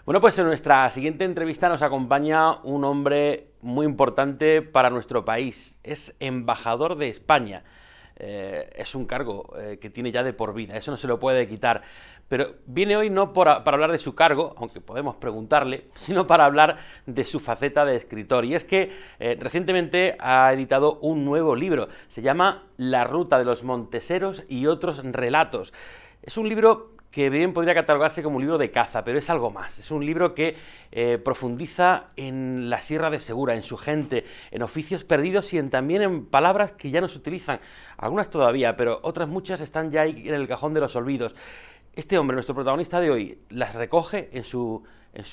Bueno, pues en nuestra siguiente entrevista nos acompaña un hombre muy importante para nuestro país. Es embajador de España. Es un cargo que tiene ya de por vida, eso no se lo puede quitar. Pero viene hoy no para hablar de su cargo, aunque podemos preguntarle, sino para hablar de su faceta de escritor. Y es que recientemente ha editado un nuevo libro. Se llama La ruta de los monteseros y otros relatos. Es un libro que bien podría catalogarse como un libro de caza, pero es algo más. Es un libro que profundiza en la Sierra de Segura, en su gente, en oficios perdidos y también en palabras que ya no se utilizan. Algunas todavía, pero otras muchas están ya ahí en el cajón de los olvidos. Este hombre, nuestro protagonista de hoy, las recoge en su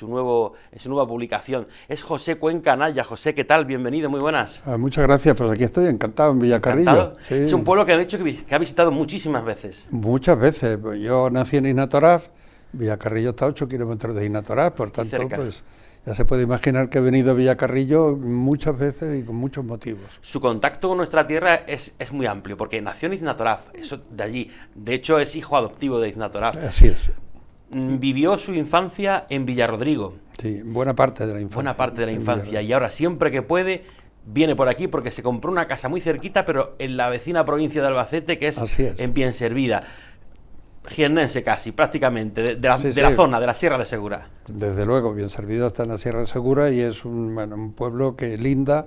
nueva publicación. Es José Cuenca Anaya. José, ¿qué tal? Bienvenido, muy buenas. Muchas gracias, pues aquí estoy encantado en Villacarrillo. ¿Encantado? Sí. Es un pueblo que ha dicho que ha visitado muchísimas veces. Muchas veces. Pues yo nací en Inatoraf, Villacarrillo está a 8 kilómetros de Inatoraf, por tanto, pues ya se puede imaginar que he venido a Villacarrillo muchas veces y con muchos motivos. Su contacto con nuestra tierra es muy amplio, porque nació en Inatoraf, eso de allí. De hecho, es hijo adoptivo de Inatoraf. Así es. Vivió su infancia en Villarrodrigo. Sí, buena parte de la infancia. Buena parte de la infancia. Y ahora, siempre que puede, viene por aquí porque se compró una casa muy cerquita, pero en la vecina provincia de Albacete, que es en Bienservida. Jiennense casi, prácticamente, de la zona, de la Sierra de Segura. Desde luego, Bienservida está en la Sierra de Segura y es un pueblo que linda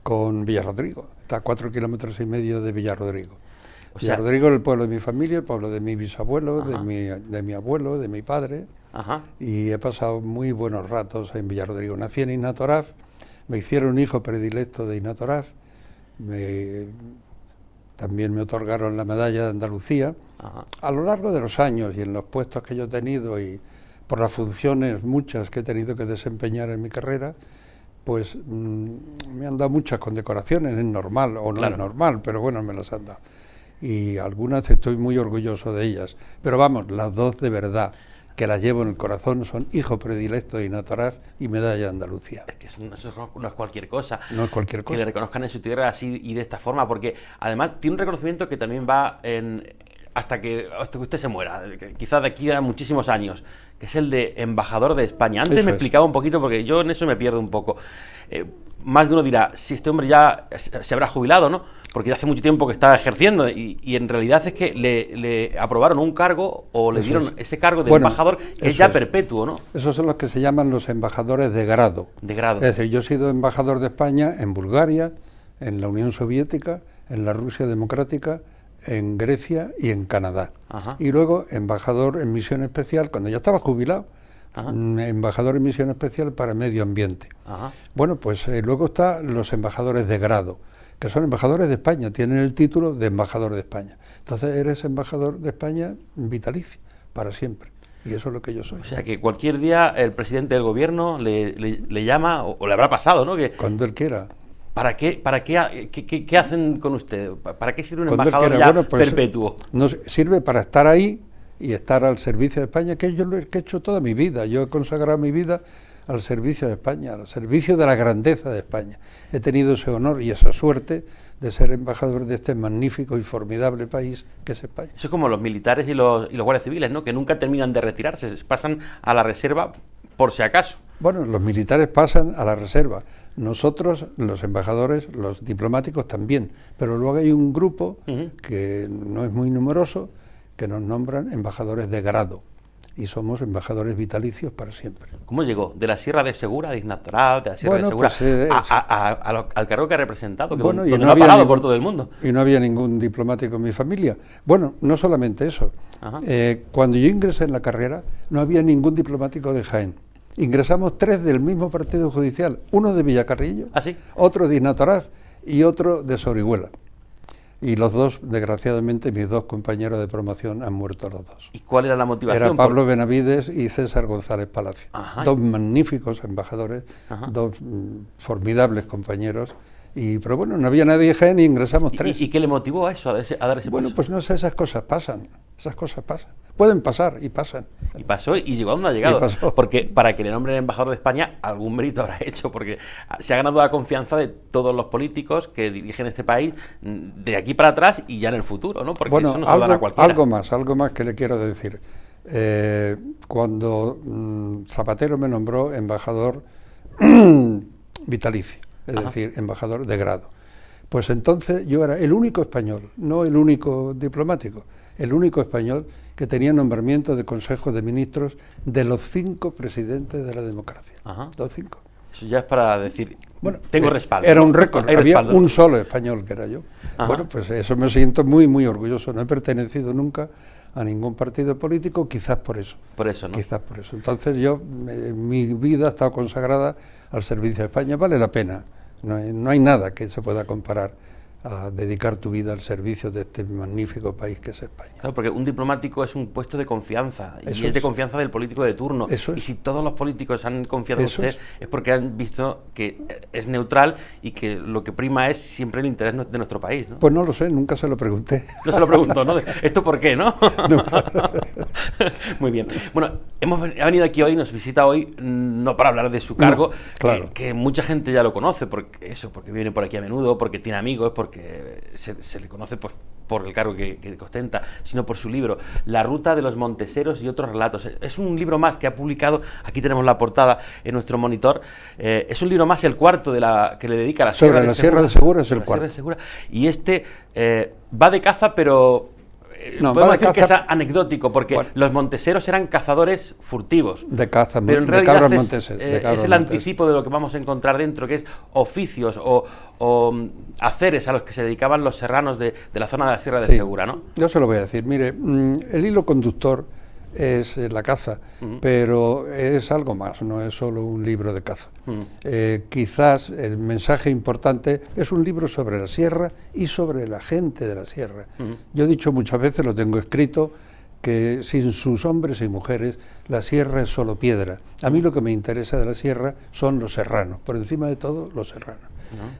con Villarrodrigo. Está a 4,5 kilómetros de Villarrodrigo. O sea, Villarrodrigo es el pueblo de mi familia, el pueblo de mi bisabuelo, de mi abuelo, de mi padre. Y he pasado muy buenos ratos en Villarrodrigo. Nací en Inatoraf, me hicieron hijo predilecto de Inatoraf, también me otorgaron la medalla de Andalucía. A lo largo de los años y en los puestos que yo he tenido y por las funciones muchas que he tenido que desempeñar en mi carrera, pues me han dado muchas condecoraciones, es normal o no es normal, pero bueno, me las han dado. Y algunas estoy muy orgulloso de ellas. Pero vamos, las dos de verdad, que las llevo en el corazón, son hijo predilecto de Inatoraf y medalla de Andalucía. Es que eso no es cualquier cosa. No es cualquier cosa. Que le reconozcan en su tierra así y de esta forma, porque además tiene un reconocimiento que también va hasta que usted se muera, quizás de aquí a muchísimos años, que es el de embajador de España. Antes me explicaba un poquito, porque yo en eso me pierdo un poco. Más de uno dirá, si este hombre ya se habrá jubilado, ¿no? Porque ya hace mucho tiempo que está ejerciendo y en realidad es que le aprobaron un cargo o le dieron ese cargo de embajador que es ya perpetuo, ¿no? Esos son los que se llaman los embajadores de grado. De grado. Es decir, yo he sido embajador de España en Bulgaria, en la Unión Soviética, en la Rusia Democrática, en Grecia y en Canadá. Y luego embajador en misión especial, cuando ya estaba jubilado, embajador en misión especial para medio ambiente. Bueno, pues luego están los embajadores de grado, que son embajadores de España, tienen el título de embajador de España. Entonces eres embajador de España vitalicio, para siempre. Y eso es lo que yo soy. O sea que cualquier día el presidente del gobierno le llama, o le habrá pasado, ¿no? Que cuando él quiera. ¿Para qué hacen con usted? ¿Para qué sirve un embajador ya perpetuo? Nos sirve para estar ahí y estar al servicio de España, que yo lo he hecho toda mi vida. Yo he consagrado mi vida al servicio de España, al servicio de la grandeza de España. He tenido ese honor y esa suerte de ser embajador de este magnífico y formidable país que es España. Eso es como los militares y los guardias civiles, ¿no? Que nunca terminan de retirarse, pasan a la reserva por si acaso. Bueno, los militares pasan a la reserva. Nosotros, los embajadores, los diplomáticos también, pero luego hay un grupo que no es muy numeroso, que nos nombran embajadores de grado, y somos embajadores vitalicios para siempre. ¿Cómo llegó? ¿De la Sierra de Segura, de Inatoraf, de la Sierra de Segura, pues, al cargo que ha representado, que no ha parado por todo el mundo? Y no había ningún diplomático en mi familia. Bueno, no solamente eso. Cuando yo ingresé en la carrera, no había ningún diplomático de Jaén. Ingresamos 3 del mismo partido judicial, uno de Villacarrillo, otro de Inatoraf y otro de Sorihuela. Y los dos, desgraciadamente, mis dos compañeros de promoción han muerto los dos. ¿Y cuál era la motivación? Era Pablo Benavides y César González Palacio. Dos magníficos embajadores, dos formidables compañeros. Pero bueno, no había nadie de Jaén y ingresamos 3. ¿Y qué le motivó a eso, a dar ese paso? Bueno, pues no sé, esas cosas pasan. Pueden pasar y pasan. Y pasó y llegó a donde ha llegado. Porque para que le nombren embajador de España, algún mérito habrá hecho, porque se ha ganado la confianza de todos los políticos que dirigen este país de aquí para atrás y ya en el futuro, ¿no? Porque bueno, eso no se lo dan a cualquiera. Algo más que le quiero decir. cuando Zapatero me nombró embajador vitalicio, es decir, embajador de grado. Pues entonces yo era el único español, no el único diplomático, el único español que tenía nombramiento de Consejo de Ministros de los 5 presidentes de la democracia. Los 5. Eso ya es para decir, bueno, tengo respaldo. Era un récord, había un solo español que era yo. Bueno, pues eso me siento muy, muy orgulloso. No he pertenecido nunca a ningún partido político, quizás por eso. Por eso, ¿no? Quizás por eso. Entonces mi vida ha estado consagrada al servicio de España. Vale la pena. No hay nada que se pueda comparar a dedicar tu vida al servicio de este magnífico país que es España. Claro, porque un diplomático es un puesto de confianza, Eso y es de confianza del político de turno. Eso es. Y si todos los políticos han confiado en Eso usted, es porque han visto que es neutral y que lo que prima es siempre el interés de nuestro país, ¿no? Pues no lo sé, nunca se lo pregunté. No se lo pregunto, ¿no? ¿Esto por qué, no? No. Muy bien. Bueno, ha venido aquí hoy, nos visita hoy, no para hablar de su cargo, no, claro. que mucha gente ya lo conoce, porque viene por aquí a menudo, porque tiene amigos, porque se le conoce pues, por el cargo que ostenta, sino por su libro, La ruta de los Monteseros y otros relatos. Es un libro más que ha publicado, aquí tenemos la portada en nuestro monitor, es un libro más, el cuarto que le dedica a la Sierra de Segura. Sierra de Segura es el cuarto. Y este va de caza, pero podemos decir que es anecdótico, porque los monteseros eran cazadores furtivos. De caza, pero en de realidad cabras es monteses. El anticipo de lo que vamos a encontrar dentro, que es oficios o haceres a los que se dedicaban los serranos de la zona de la Sierra de Segura, ¿no? Yo se lo voy a decir. Mire, el hilo conductor es la caza, pero es algo más, no es solo un libro de caza. Quizás el mensaje importante es un libro sobre la sierra y sobre la gente de la sierra. Yo he dicho muchas veces, lo tengo escrito, que sin sus hombres y mujeres la sierra es solo piedra. A mí lo que me interesa de la sierra son los serranos, por encima de todo los serranos.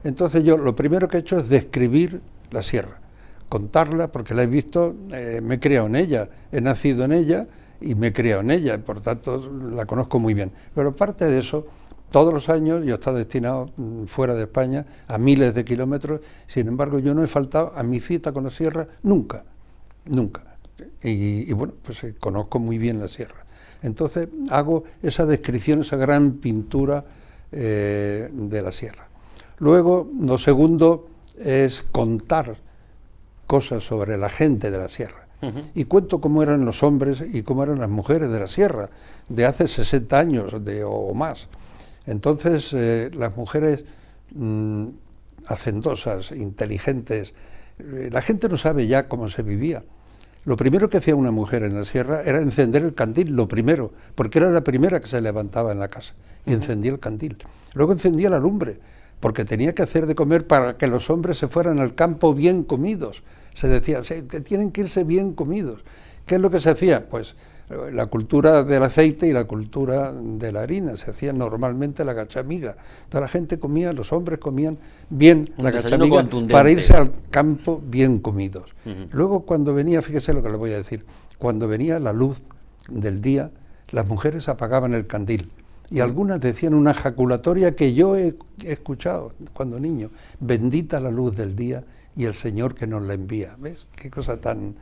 Entonces yo lo primero que he hecho es describir la sierra, contarla, porque la he visto, me he criado en ella, he nacido en ella y me he criado en ella, y por tanto la conozco muy bien. Pero aparte de eso, todos los años yo he estado destinado fuera de España a miles de kilómetros, sin embargo yo no he faltado a mi cita con la sierra nunca, nunca. Y bueno, pues conozco muy bien la sierra. Entonces hago esa descripción, esa gran pintura de la sierra. Luego, lo segundo es contar cosas sobre la gente de la sierra. Y cuento cómo eran los hombres y cómo eran las mujeres de la sierra, de hace 60 años o más. Entonces, las mujeres hacendosas, inteligentes, la gente no sabe ya cómo se vivía. Lo primero que hacía una mujer en la sierra era encender el candil, lo primero, porque era la primera que se levantaba en la casa y encendía el candil. Luego encendía la lumbre, porque tenía que hacer de comer para que los hombres se fueran al campo bien comidos. Se decía, tienen que irse bien comidos. ¿Qué es lo que se hacía? Pues la cultura del aceite y la cultura de la harina. Se hacía normalmente la gachamiga. Toda la gente comía, los hombres comían bien la gachamiga para irse al campo bien comidos. Luego cuando venía, fíjese lo que le voy a decir, cuando venía la luz del día, las mujeres apagaban el candil. Y algunas decían una ejaculatoria que yo he escuchado cuando niño: bendita la luz del día y el Señor que nos la envía. ¿Ves? Qué cosa tan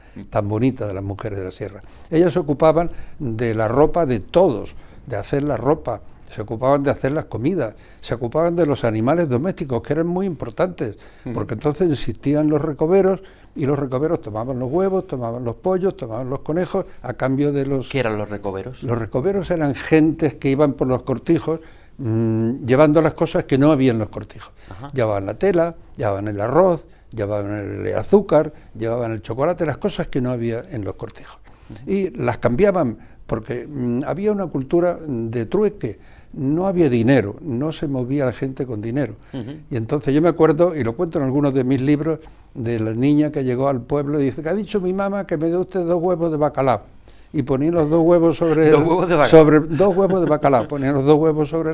bonita de las mujeres de la sierra. Ellas se ocupaban de la ropa de todos, de hacer la ropa, se ocupaban de hacer las comidas, se ocupaban de los animales domésticos, que eran muy importantes, porque entonces existían los recoveros, y los recoveros tomaban los huevos, tomaban los pollos, tomaban los conejos, a cambio de los... ¿Qué eran los recoveros? Los recoveros eran gentes que iban por los cortijos llevando las cosas que no había en los cortijos. Llevaban la tela, llevaban el arroz, llevaban el azúcar, llevaban el chocolate, las cosas que no había en los cortijos. Y las cambiaban porque había una cultura de trueque, no había dinero, no se movía la gente con dinero. Y entonces yo me acuerdo, y lo cuento en algunos de mis libros, de la niña que llegó al pueblo y dice que ha dicho mi mamá que me dé usted 2 huevos de bacalao. Y ponía los 2 huevos sobre... ¿2 huevos de bacalao? 2 huevos de bacalao, ponía los 2 huevos sobre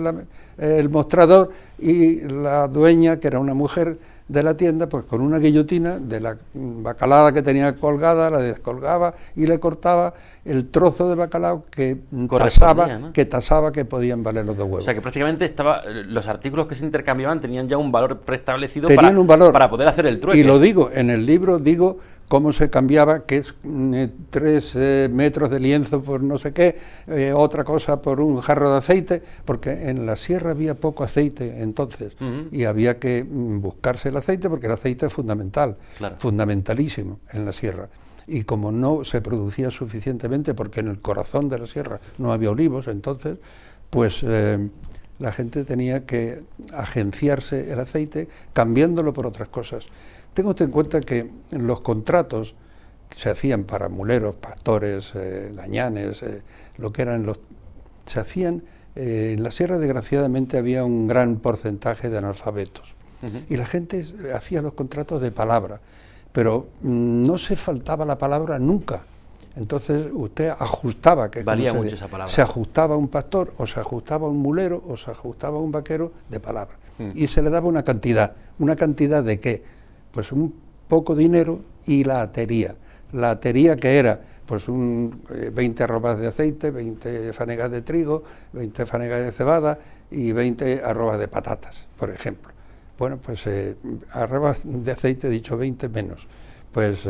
el mostrador, y la dueña, que era una mujer de la tienda, pues con una guillotina de la bacalada que tenía colgada, la descolgaba y le cortaba el trozo de bacalao que tasaba que podían valer los 2 huevos. O sea que prácticamente los artículos que se intercambiaban tenían ya un valor preestablecido para poder hacer el trueque. Y lo digo, en el libro digo cómo se cambiaba, que es 3 metros de lienzo por no sé qué, otra cosa por un jarro de aceite, porque en la sierra había poco aceite entonces, y había que buscarse el aceite, porque el aceite es fundamental, fundamentalísimo en la sierra. Y como no se producía suficientemente, porque en el corazón de la sierra no había olivos entonces, pues la gente tenía que agenciarse el aceite cambiándolo por otras cosas. Tengo en cuenta que los contratos se hacían para muleros, pastores, gañanes, lo que eran los... se hacían, en la sierra desgraciadamente había un gran porcentaje de analfabetos, y la gente hacía los contratos de palabra, pero no se faltaba la palabra nunca. Entonces usted ajustaba, que valía mucho esa palabra. Se ajustaba a un pastor, o se ajustaba a un mulero, o se ajustaba a un vaquero de palabra. Y se le daba una cantidad ¿de qué? Pues un poco dinero y la atería. La atería que era pues 20 arrobas de aceite, 20 fanegas de trigo, 20 fanegas de cebada y 20 arrobas de patatas, por ejemplo. Bueno, pues arrobas de aceite, dicho 20 menos. Pues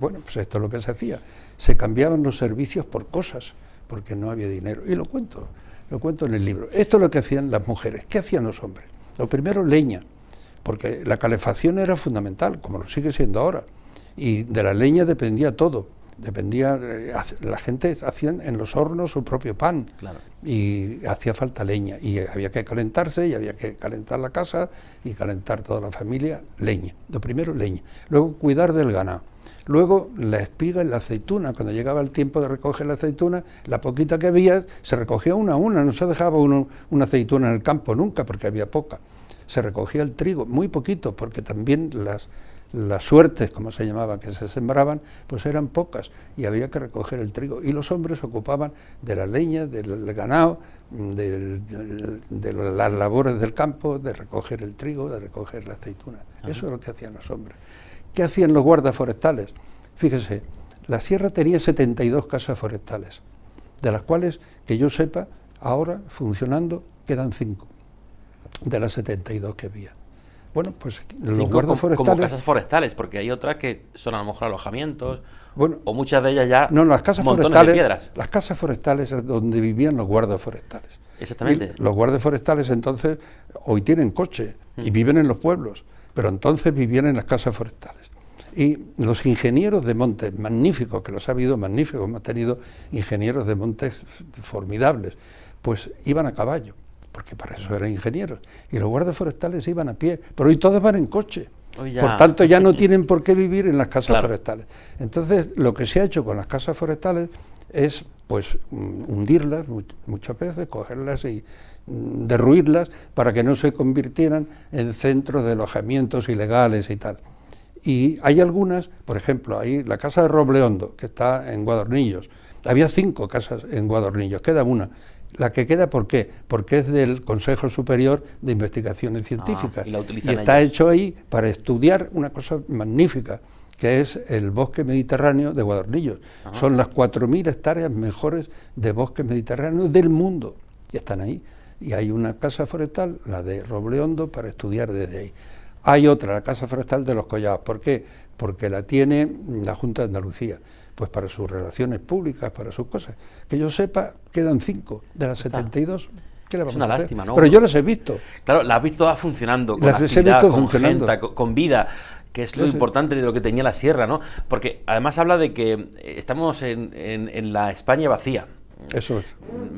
bueno, pues esto es lo que se hacía. Se cambiaban los servicios por cosas, porque no había dinero. Y lo cuento en el libro. Esto es lo que hacían las mujeres. ¿Qué hacían los hombres? Lo primero, leña, porque la calefacción era fundamental, como lo sigue siendo ahora. Y de la leña dependía todo. Dependía, la gente hacían en los hornos su propio pan, y hacía falta leña, y había que calentarse, y había que calentar la casa y calentar toda la familia, leña. Lo primero, leña. Luego, cuidar del ganado. Luego, la espiga y la aceituna. Cuando llegaba el tiempo de recoger la aceituna, la poquita que había se recogía una a una, no se dejaba una aceituna en el campo nunca, porque había poca. Se recogía el trigo, muy poquito, porque también las suertes, como se llamaban, que se sembraban, pues eran pocas, y había que recoger el trigo. Y los hombres se ocupaban de la leña, del ganado, de las labores del campo, de recoger el trigo, de recoger la aceituna. Eso es lo que hacían los hombres. ¿Qué hacían los guardas forestales? Fíjese, la sierra tenía 72 casas forestales, de las cuales, que yo sepa, ahora funcionando quedan 5, de las 72 que había. Bueno, pues los guardas forestales... Como casas forestales, porque hay otras que son a lo mejor alojamientos, bueno, o muchas de ellas ya no, las casas montones forestales, de piedras. Las casas forestales es donde vivían los guardas forestales. Exactamente. Y los guardas forestales entonces hoy tienen coche y viven en los pueblos, pero entonces vivían en las casas forestales. Y los ingenieros de montes, magníficos, que los ha habido magníficos, hemos tenido ingenieros de montes formidables, pues iban a caballo, porque para eso eran ingenieros, y los guardas forestales iban a pie, pero hoy todos van en coche, por tanto ya no tienen por qué vivir en las casas forestales. Entonces lo que se ha hecho con las casas forestales es pues hundirlas muchas veces, cogerlas y derruirlas para que no se convirtieran en centros de alojamientos ilegales y tal. Y hay algunas, por ejemplo, ahí la casa de Robleondo, que está en Guadornillos, había 5 casas en Guadornillos, queda una. La que queda, ¿por qué? Porque es del Consejo Superior de Investigaciones Científicas, y está hecho ahí para estudiar una cosa magnífica, que es el bosque mediterráneo de Guadornillos. Son las 4.000 hectáreas mejores de bosque mediterráneo del mundo, y están ahí. Y hay una casa forestal, la de Robleondo, para estudiar desde ahí. Hay otra, la Casa Forestal de los Collados. ¿Por qué? Porque la tiene la Junta de Andalucía, pues para sus relaciones públicas, para sus cosas. Que yo sepa, quedan 5 de las 72. ¿Qué le vamos a hacer? Lástima, ¿no? Pero yo las he visto. Claro, las has visto todas funcionando, con actividad, con gente, con vida, que es lo importante de lo que tenía la sierra, ¿no? Porque además habla de que estamos en la España vacía. Eso es.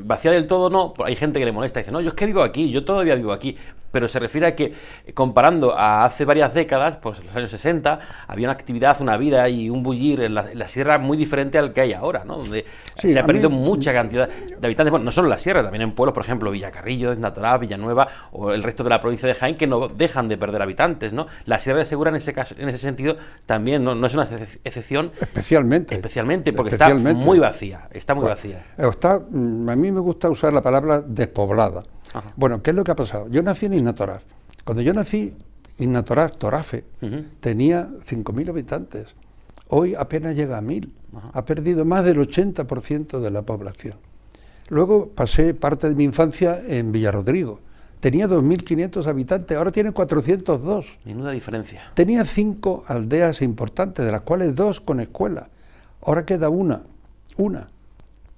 Vacía del todo no, hay gente que le molesta y dice, no, yo es que vivo aquí, yo todavía vivo aquí, pero se refiere a que comparando a hace varias décadas, pues en los años 60, había una actividad, una vida y un bullir en la sierra muy diferente al que hay ahora, ¿no? Donde se ha perdido mucha cantidad de habitantes, bueno, no solo en la sierra, también en pueblos, por ejemplo, Villacarrillo, Natoraf, Villanueva o el resto de la provincia de Jaén, que no dejan de perder habitantes, ¿no? La Sierra de Segura en ese caso, en ese sentido también no es una excepción. Especialmente, porque está muy vacía, a mí me gusta usar la palabra despoblada. Ajá. Bueno, ¿qué es lo que ha pasado? Yo nací en Innatoraf. Cuando yo nací, Innatoraf, Torafe, tenía 5.000 habitantes. Hoy apenas llega a 1.000. Ha perdido más del 80% de la población. Luego pasé parte de mi infancia en Villarrodrigo. tenía 2.500 habitantes, ahora tiene 402. Menuda diferencia. Tenía 5 aldeas importantes, de las cuales 2 con escuela. Ahora queda una.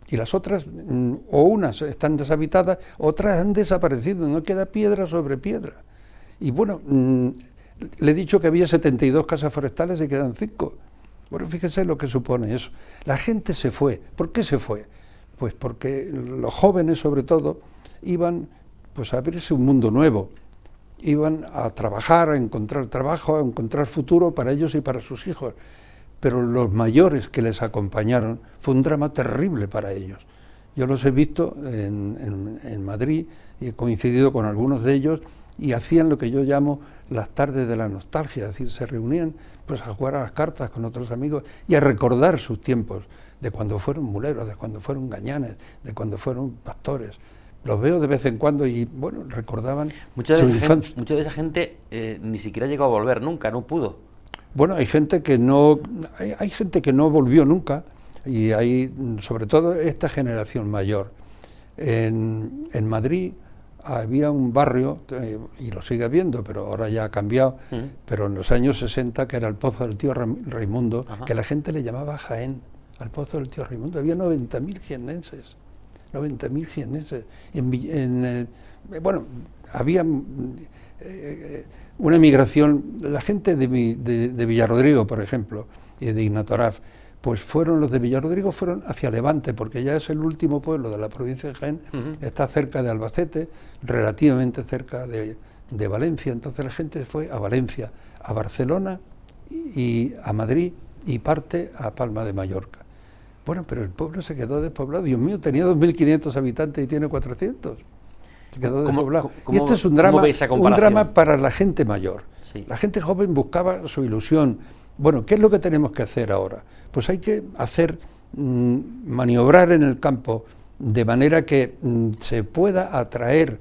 Y las otras, o unas están deshabitadas, otras han desaparecido, no queda piedra sobre piedra. Y bueno, le he dicho que había 72 casas forestales y quedan 5. Bueno, fíjese lo que supone eso. La gente se fue. ¿Por qué se fue? Pues porque los jóvenes, sobre todo, iban pues a abrirse un mundo nuevo. Iban a trabajar, a encontrar trabajo, a encontrar futuro para ellos y para sus hijos. Pero los mayores que les acompañaron fue un drama terrible para ellos. Yo los he visto en Madrid y he coincidido con algunos de ellos y hacían lo que yo llamo las tardes de la nostalgia, es decir, se reunían pues a jugar a las cartas con otros amigos y a recordar sus tiempos, de cuando fueron muleros, de cuando fueron gañanes, de cuando fueron pastores. Los veo de vez en cuando y, bueno, recordaban mucha de esa gente ni siquiera llegó a volver nunca, no pudo. Bueno, hay gente que no volvió nunca, y hay, sobre todo, esta generación mayor. En Madrid había un barrio, y lo sigue habiendo, pero ahora ya ha cambiado, pero en los años 60, que era el Pozo del Tío Raimundo, que la gente le llamaba Jaén, al Pozo del Tío Raimundo. Había 90.000 jiennenses. 90.000 jiennenses. Bueno, había una migración. La gente de Villarrodrigo, por ejemplo, y de Ignatoraf, pues los de Villarrodrigo fueron hacia Levante, porque ya es el último pueblo de la provincia de Jaén, está cerca de Albacete, relativamente cerca de Valencia. Entonces la gente fue a Valencia, a Barcelona y a Madrid, y parte a Palma de Mallorca. Bueno, pero el pueblo se quedó despoblado. Dios mío, tenía 2.500 habitantes y tiene 400. Se quedó despoblado. Y este es un drama para la gente mayor. Sí. La gente joven buscaba su ilusión. Bueno, ¿qué es lo que tenemos que hacer ahora? Pues hay que maniobrar en el campo de manera que se pueda atraer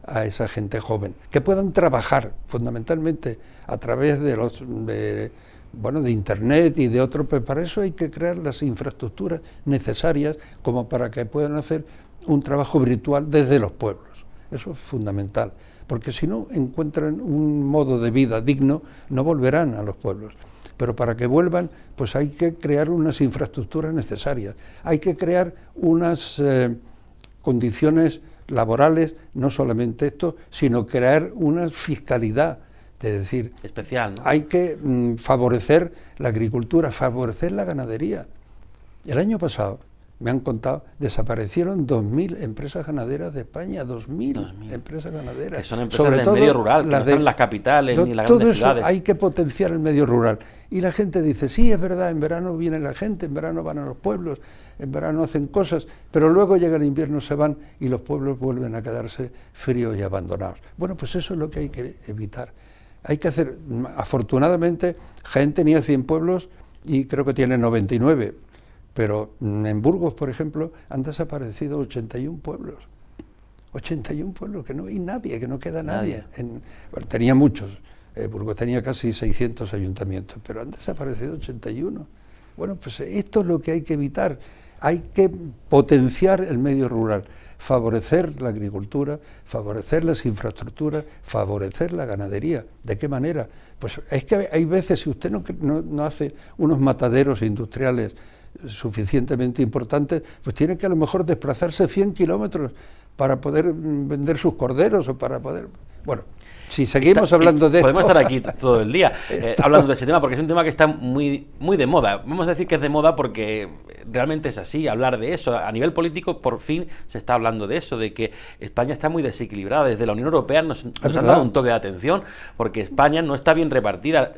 a esa gente joven, que puedan trabajar fundamentalmente a través de Internet y de otros, pero para eso hay que crear las infraestructuras necesarias como para que puedan hacer un trabajo virtual desde los pueblos. Eso es fundamental, porque si no encuentran un modo de vida digno, no volverán a los pueblos. Pero para que vuelvan, pues hay que crear unas infraestructuras necesarias, hay que crear unas condiciones laborales, no solamente esto, sino crear una fiscalidad. Es decir, especial, ¿no? Hay que favorecer la agricultura, favorecer la ganadería. El año pasado, me han contado, desaparecieron 2.000 empresas ganaderas de España, 2.000 empresas ganaderas. Que son empresas del medio rural, que no están en las capitales ni en las grandes ciudades. Todo eso hay que potenciar el medio rural. Y la gente dice, sí, es verdad, en verano viene la gente, en verano van a los pueblos, en verano hacen cosas, pero luego llega el invierno, se van y los pueblos vuelven a quedarse fríos y abandonados. Bueno, pues eso es lo que hay que evitar. Hay que hacer, afortunadamente, Jaén tenía 100 pueblos y creo que tiene 99, pero en Burgos, por ejemplo, han desaparecido 81 pueblos. 81 pueblos, que no hay nadie, que no queda nadie. Bueno, tenía muchos, Burgos tenía casi 600 ayuntamientos, pero han desaparecido 81. Bueno, pues esto es lo que hay que evitar. Hay que potenciar el medio rural, favorecer la agricultura, favorecer las infraestructuras, favorecer la ganadería. ¿De qué manera? Pues es que hay veces, si usted no hace unos mataderos industriales suficientemente importantes, pues tiene que a lo mejor desplazarse 100 kilómetros para poder vender sus corderos o para poder... Bueno, si seguimos hablando de esto... Podemos estar aquí todo el día hablando de ese tema, porque es un tema que está muy de moda. Vamos a decir que es de moda porque realmente es así, hablar de eso. A nivel político, por fin se está hablando de eso, de que España está muy desequilibrada. Desde la Unión Europea nos han dado un toque de atención, porque España no está bien repartida.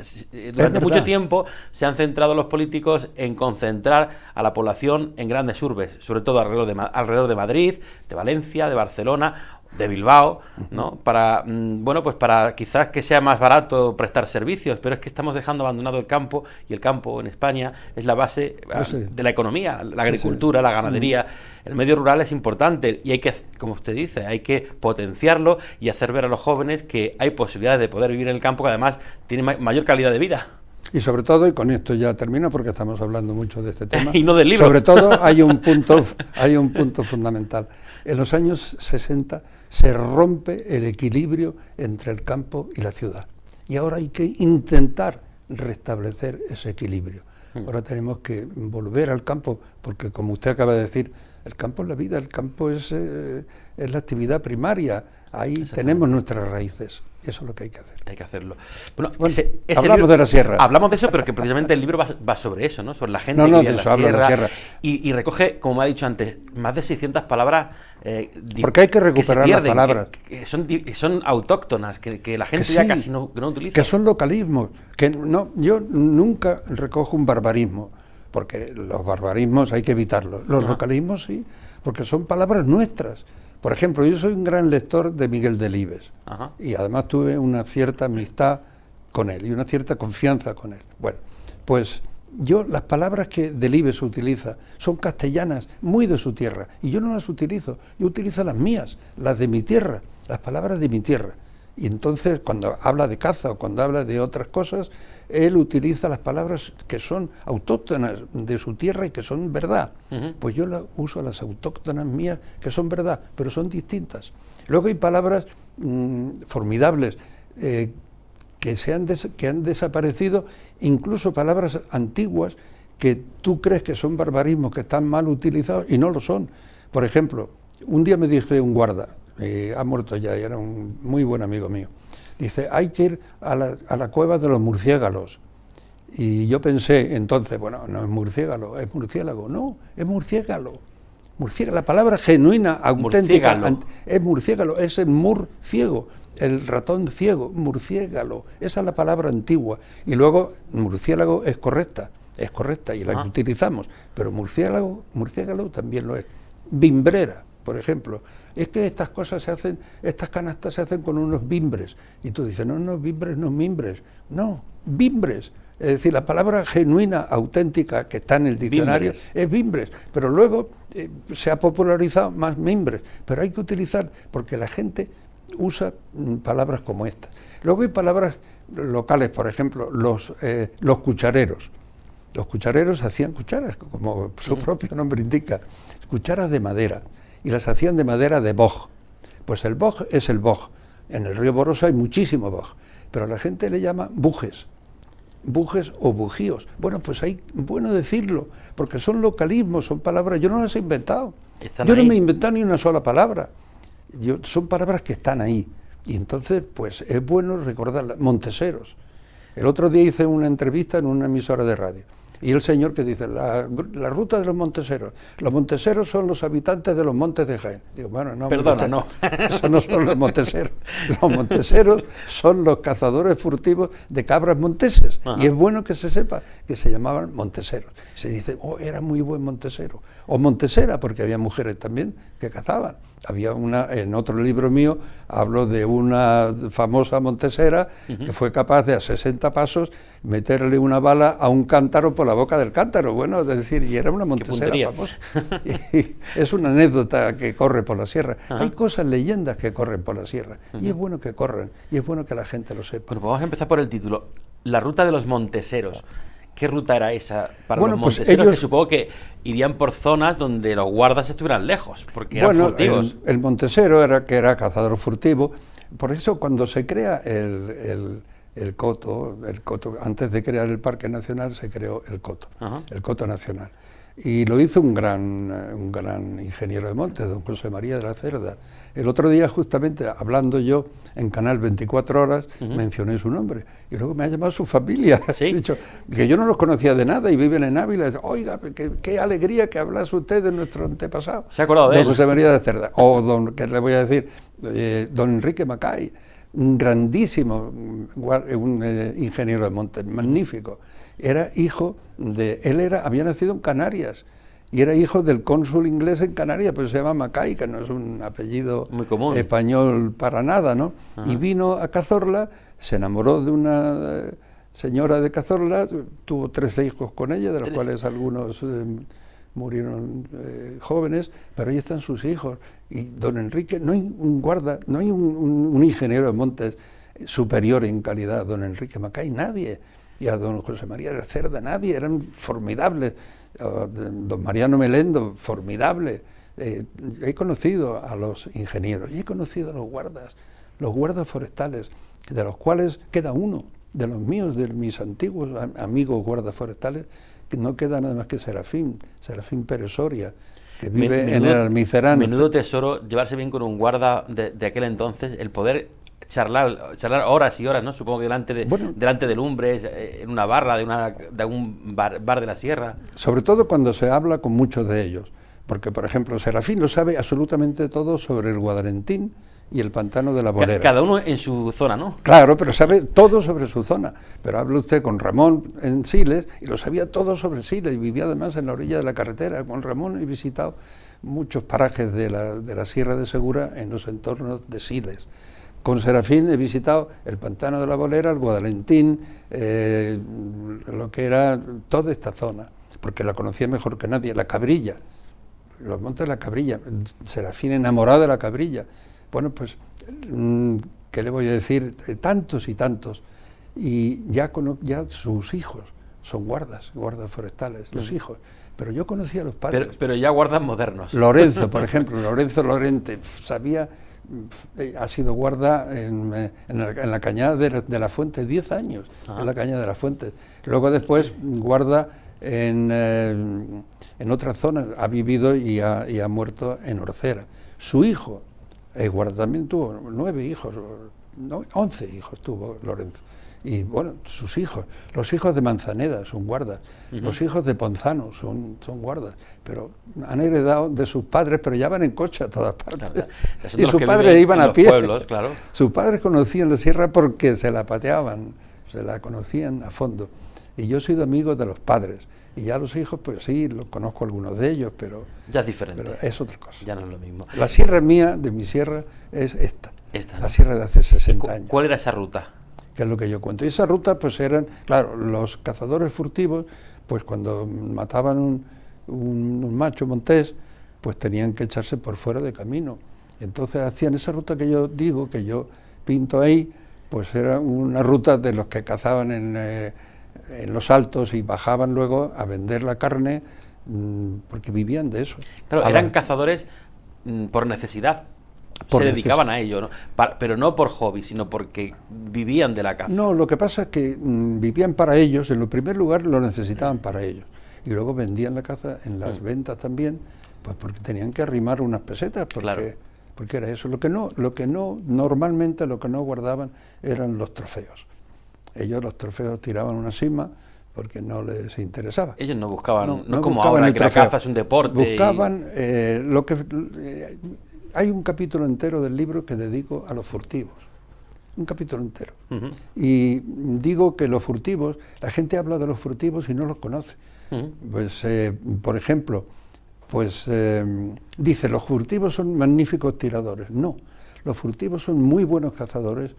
Durante mucho tiempo se han centrado los políticos en concentrar a la población en grandes urbes, sobre todo alrededor de Madrid, de Valencia, de Barcelona, de Bilbao, ¿no? Para quizás que sea más barato prestar servicios, pero es que estamos dejando abandonado el campo, y el campo en España es la base de la economía, la agricultura, la ganadería. El medio rural es importante y hay que, como usted dice, hay que potenciarlo y hacer ver a los jóvenes que hay posibilidades de poder vivir en el campo, que además tiene mayor calidad de vida. Y sobre todo, y con esto ya termino porque estamos hablando mucho de este tema, y no del libro. Sobre todo hay un punto fundamental. En los años 60 se rompe el equilibrio entre el campo y la ciudad. Y ahora hay que intentar restablecer ese equilibrio. Ahora tenemos que volver al campo, porque como usted acaba de decir, el campo es la vida, el campo es la actividad primaria, ahí tenemos nuestras raíces. Eso es lo que hay que hacer. Hay que hacerlo. Bueno, hablamos libro, de la sierra. Hablamos de eso, pero que precisamente el libro va sobre eso, ¿no? Sobre la gente que vive en la sierra. Y recoge, como me ha dicho antes, más de 600 palabras. Porque hay que recuperar las palabras. Que son autóctonas, que la gente ya casi no utiliza. Que son localismos. Yo nunca recojo un barbarismo, porque los barbarismos hay que evitarlos. Los localismos sí, porque son palabras nuestras. Por ejemplo, yo soy un gran lector de Miguel Delibes y además tuve una cierta amistad con él y una cierta confianza con él. Bueno, pues las palabras que Delibes utiliza son castellanas, muy de su tierra, y yo no las utilizo, yo utilizo las mías, las de mi tierra, las palabras de mi tierra. Y entonces, cuando habla de caza o cuando habla de otras cosas, él utiliza las palabras que son autóctonas de su tierra y que son verdad. Pues yo uso las autóctonas mías que son verdad, pero son distintas. Luego hay palabras formidables que han desaparecido, incluso palabras antiguas que tú crees que son barbarismos, que están mal utilizados y no lo son. Por ejemplo, un día me dice un guarda, ha muerto ya y era un muy buen amigo mío, dice, hay que ir a la cueva de los murciélagos. Y yo pensé entonces, bueno, no es murciélago, es murciélago. No, es murciélago. La palabra genuina, auténtica, es murciélago, es el murciélago, el ratón ciego, murciélago. Esa es la palabra antigua. Y luego, murciélago es correcta y la que utilizamos, pero murciélago también lo es. Bimbrera, por ejemplo, es que estas cosas estas canastas se hacen con unos bimbres. Y tú dices, no, bimbres, no mimbres. No, bimbres. Es decir, la palabra genuina, auténtica, que está en el diccionario, es bimbres. Pero luego se ha popularizado más mimbres. Pero hay que utilizar, porque la gente usa palabras como estas. Luego hay palabras locales, por ejemplo, los cuchareros. Los cuchareros hacían cucharas, como su propio nombre indica, cucharas de madera. Y las hacían de madera de boj. Pues el boj es el boj. En el río Borosa hay muchísimo boj, pero la gente le llama bujes o bujíos. Bueno, pues hay bueno decirlo, porque son localismos, son palabras, yo no las he inventado. Yo no me he inventado ni una sola palabra. Son palabras que están ahí. Y entonces, pues es bueno recordarlas. Monteseros. El otro día hice una entrevista en una emisora de radio. Y el señor que dice, la ruta de los monteseros. Los monteseros son los habitantes de los montes de Jaén. Digo, bueno, no. Perdona, no. Eso no son los monteseros. Los monteseros son los cazadores furtivos de cabras monteses. Y es bueno que se sepa que se llamaban monteseros. Se dice, era muy buen montesero. O montesera, porque había mujeres también que cazaban. Había en otro libro mío, hablo de una famosa montesera que fue capaz de a 60 pasos meterle una bala a un cántaro por la boca del cántaro. Bueno, es decir, y era una montesera famosa. Y es una anécdota que corre por la sierra. Hay cosas, leyendas que corren por la sierra. Y es bueno que corran, y es bueno que la gente lo sepa. Bueno, pues vamos a empezar por el título. La ruta de los monteseros. ¿Qué ruta era esa para los monteseros? Pues ellos, que supongo que irían por zonas donde los guardas estuvieran lejos, porque eran furtivos. El montesero era cazador furtivo. Por eso cuando se crea el coto, antes de crear el Parque Nacional se creó el coto nacional. Y lo hizo un gran ingeniero de montes, don José María de la Cerda. El otro día, justamente, hablando yo en Canal 24 Horas, mencioné su nombre. Y luego me ha llamado su familia. ¿Sí? He dicho que yo no los conocía de nada y viven en Ávila. Oiga, qué alegría que hablas usted de nuestro antepasado. ¿Se ha acordado de él? Don José María de la Cerda. O ¿qué le voy a decir? Don Enrique Macay, un grandísimo ingeniero de montes, magnífico. Era hijo había nacido en Canarias y era hijo del cónsul inglés en Canarias, pero se llama Macay, que no es un apellido muy común, español para nada, ¿no? Y vino a Cazorla, se enamoró de una señora de Cazorla, tuvo 13 hijos con ella, de los cuales algunos murieron jóvenes, pero ahí están sus hijos. Y don Enrique, no hay un guarda, no hay un ingeniero de montes superior en calidad, don Enrique Macay, nadie. y a don José María de Cerda, nadie, eran formidables. Don Mariano Melendo, formidable. He conocido a los ingenieros y he conocido a los guardas forestales, de los cuales queda uno, de los míos, de mis antiguos amigos guardas forestales, que no queda nada más que Serafín Pérez Soria, que vive en el Almizarán. Menudo tesoro llevarse bien con un guarda de aquel entonces, el poder charlar horas y horas, ¿no? Supongo que delante de lumbres, en una barra de un bar de la sierra. Sobre todo cuando se habla con muchos de ellos, porque por ejemplo Serafín lo sabe absolutamente todo sobre el Guadalentín y el pantano de la Bolera. Cada uno en su zona, ¿no? Claro, pero sabe todo sobre su zona. Pero habla usted con Ramón en Siles y lo sabía todo sobre Siles, y vivía además en la orilla de la carretera. Con Ramón he visitado muchos parajes de la Sierra de Segura en los entornos de Siles. Con Serafín he visitado el pantano de la Bolera, el Guadalentín, lo que era toda esta zona, porque la conocía mejor que nadie. La Cabrilla, los montes de la Cabrilla, Serafín enamorado de la Cabrilla. Bueno, pues, ¿qué le voy a decir? Tantos y tantos. Y ya sus hijos son guardas forestales, los hijos. Pero yo conocía a los padres. Pero ya guardas modernos. Lorenzo, por ejemplo, Lorenzo Lorente, ha sido guarda en la cañada de la Fuente, 10 años en la cañada de la Fuente. Luego después guarda en otras zonas, ha vivido y ha muerto en Orcera. Su hijo, guarda, también tuvo 9 hijos, 11 hijos tuvo Lorenzo. Y bueno, sus hijos, los hijos de Manzaneda son guardas, los hijos de Ponzano son guardas, pero han heredado de sus padres, pero ya van en coche a todas partes. Claro, y sus padres iban a pie. Pueblos, claro. Sus padres conocían la sierra porque se la pateaban, se la conocían a fondo. Y yo he sido amigo de los padres. Y ya los hijos, pues sí, los conozco algunos de ellos, pero ya es diferente. Pero es otra cosa. Ya no es lo mismo. La sierra mía, de mi sierra, es esta ¿no? La sierra de hace 60 años. ¿Cuál era esa ruta? Que es lo que yo cuento. Y esa ruta, pues eran, claro, los cazadores furtivos, pues cuando mataban un macho montés, pues tenían que echarse por fuera de camino. Entonces hacían esa ruta que yo digo, que yo pinto ahí, pues era una ruta de los que cazaban en los altos y bajaban luego a vender la carne, porque vivían de eso. Claro, eran cazadores por necesidad. Se dedicaban a ello, ¿no? Pero no por hobby, sino porque vivían de la caza. No, lo que pasa es que vivían para ellos, en el primer lugar lo necesitaban para ellos, y luego vendían la caza en las ventas también, pues porque tenían que arrimar unas pesetas, porque era eso. Lo que no normalmente lo que no guardaban eran los trofeos. Ellos los trofeos tiraban una cima porque no les interesaba. Ellos no buscaban, no como ahora que la caza es un deporte. Buscaban lo que... Hay un capítulo entero del libro que dedico a los furtivos, un capítulo entero. Y digo que los furtivos, la gente habla de los furtivos y no los conoce. Pues, por ejemplo, pues dice, los furtivos son magníficos tiradores. No, los furtivos son muy buenos cazadores,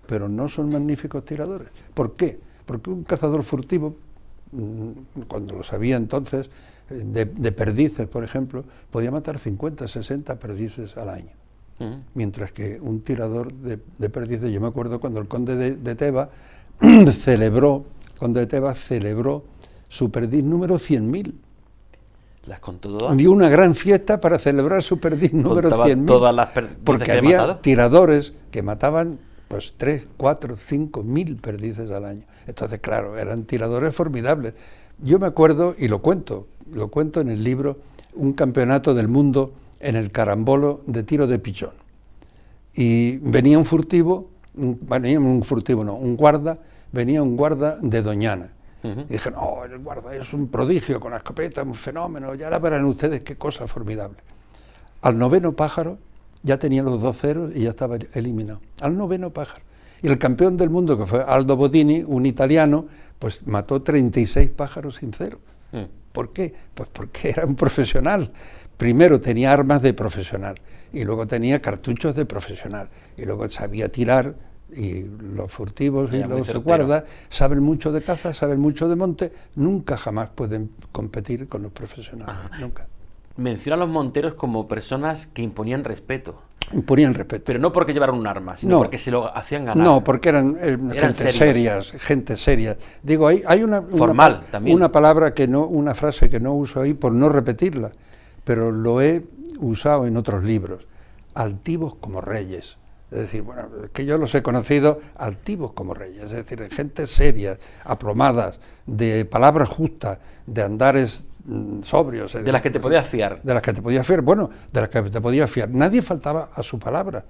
pero no son magníficos tiradores. ¿Por qué? Porque un cazador furtivo, cuando lo sabía entonces, de perdices, por ejemplo, podía matar 50, 60 perdices al año. Mientras que un tirador de perdices, yo me acuerdo cuando el conde de Teba celebró su perdiz número 100.000. ¿Las contó todas? Dio una gran fiesta para celebrar su perdiz número 100.000. Todas las perdices porque que había matado. Tiradores que mataban pues 3, 4, 5.000 perdices al año. Entonces, claro, eran tiradores formidables. Yo me acuerdo, y lo cuento en el libro, un campeonato del mundo en el carambolo de tiro de pichón. Y venía un guarda de Doñana. Y dije, no, el guarda es un prodigio con la escopeta, un fenómeno, ya la verán ustedes qué cosa formidable. Al 9º pájaro ya tenía los 2 ceros y ya estaba eliminado. Al 9º pájaro. Y el campeón del mundo, que fue Aldo Bodini, un italiano, pues mató 36 pájaros sin cero. ¿Por qué? Pues porque era un profesional. Primero tenía armas de profesional, y luego tenía cartuchos de profesional, y luego sabía tirar, y los furtivos y los guardas saben mucho de caza, saben mucho de monte, nunca jamás pueden competir con los profesionales, nunca. Menciona a los monteros como personas que imponían respeto. Imponían respeto. Pero no porque llevaran un arma, sino porque se lo hacían ganar. No, porque eran gente seria. Digo, hay una palabra una frase que no uso ahí por no repetirla, pero lo he usado en otros libros. Altivos como reyes. Es decir, bueno, que yo los he conocido altivos como reyes, es decir, gente seria, aplomadas, de palabras justas, de andares sobrios. De las que te podías fiar. De las que te podías fiar, bueno, de las que te podías fiar. Nadie faltaba a su palabra.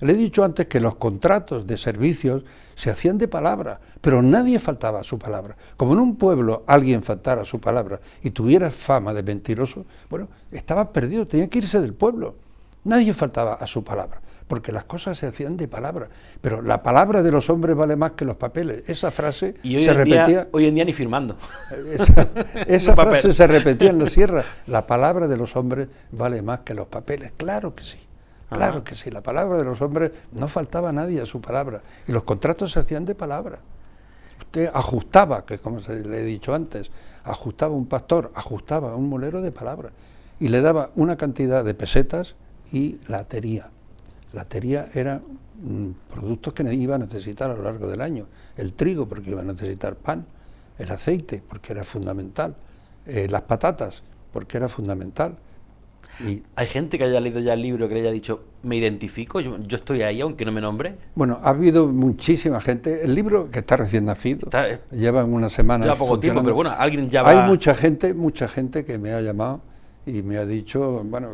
Le he dicho antes que los contratos de servicios se hacían de palabra, pero nadie faltaba a su palabra. Como en un pueblo alguien faltara a su palabra y tuviera fama de mentiroso, bueno, estaba perdido, tenía que irse del pueblo. Nadie faltaba a su palabra, porque las cosas se hacían de palabra, pero la palabra de los hombres vale más que los papeles. Esa frase se repetía. Hoy en día ni firmando. Esa frase se repetía en la sierra. La palabra de los hombres vale más que los papeles. Claro que sí. Claro que sí. La palabra de los hombres no faltaba a nadie a su palabra. Y los contratos se hacían de palabra. Usted ajustaba, que como le he dicho antes, ajustaba un pastor, ajustaba un molero de palabra. Y le daba una cantidad de pesetas y la atería. La atería eran productos que iba a necesitar a lo largo del año. El trigo, porque iba a necesitar pan. El aceite, porque era fundamental. Las patatas, porque era fundamental. Y ¿hay gente que haya leído ya el libro que le haya dicho, me identifico, yo estoy ahí aunque no me nombre? Bueno, ha habido muchísima gente. El libro, que está recién nacido, lleva una semana. Lleva poco tiempo, pero bueno, alguien ya va. Hay mucha gente que me ha llamado y me ha dicho, bueno,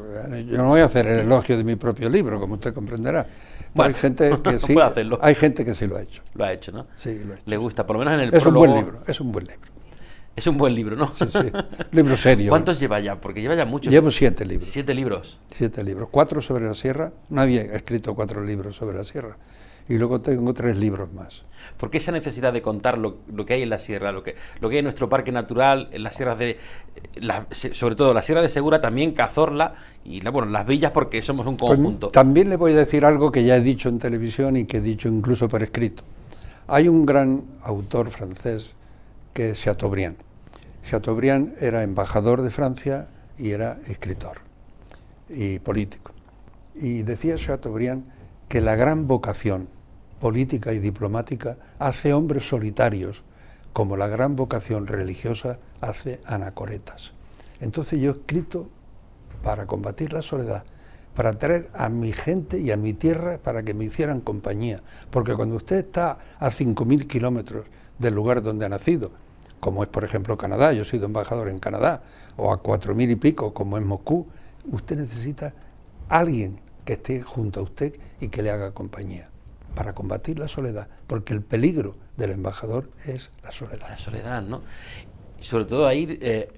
yo no voy a hacer el elogio de mi propio libro, como usted comprenderá. Bueno, hay gente que sí, hay gente que sí lo ha hecho. Lo ha hecho, ¿no? Sí, lo ha hecho. Le gusta, por lo menos en el prólogo. Es un buen libro. Es un buen libro, ¿no? Sí, sí. Libro serio. ¿Cuántos lleva ya? Porque lleva ya muchos. Llevo 7 libros. 7 libros. 7 libros. 4 sobre la sierra. Nadie ha escrito 4 libros sobre la sierra. Y luego tengo 3 libros más. ¿Por qué esa necesidad de contar lo que hay en la sierra, lo que hay en nuestro parque natural, en las sierras sobre todo la Sierra de Segura, también Cazorla y las villas, porque somos un conjunto? Pues, también le voy a decir algo que ya he dicho en televisión y que he dicho incluso por escrito. Hay un gran autor francés que es Chateaubriand. Chateaubriand era embajador de Francia y era escritor y político. Y decía Chateaubriand que la gran vocación política y diplomática hace hombres solitarios, como la gran vocación religiosa hace anacoretas. Entonces yo he escrito para combatir la soledad, para traer a mi gente y a mi tierra para que me hicieran compañía, porque cuando usted está a 5.000 kilómetros del lugar donde ha nacido, como es por ejemplo Canadá, yo he sido embajador en Canadá, o a 4.000 y pico como es Moscú, usted necesita a alguien que esté junto a usted y que le haga compañía, para combatir la soledad, porque el peligro del embajador es la soledad. La soledad, ¿no? Y sobre todo ahí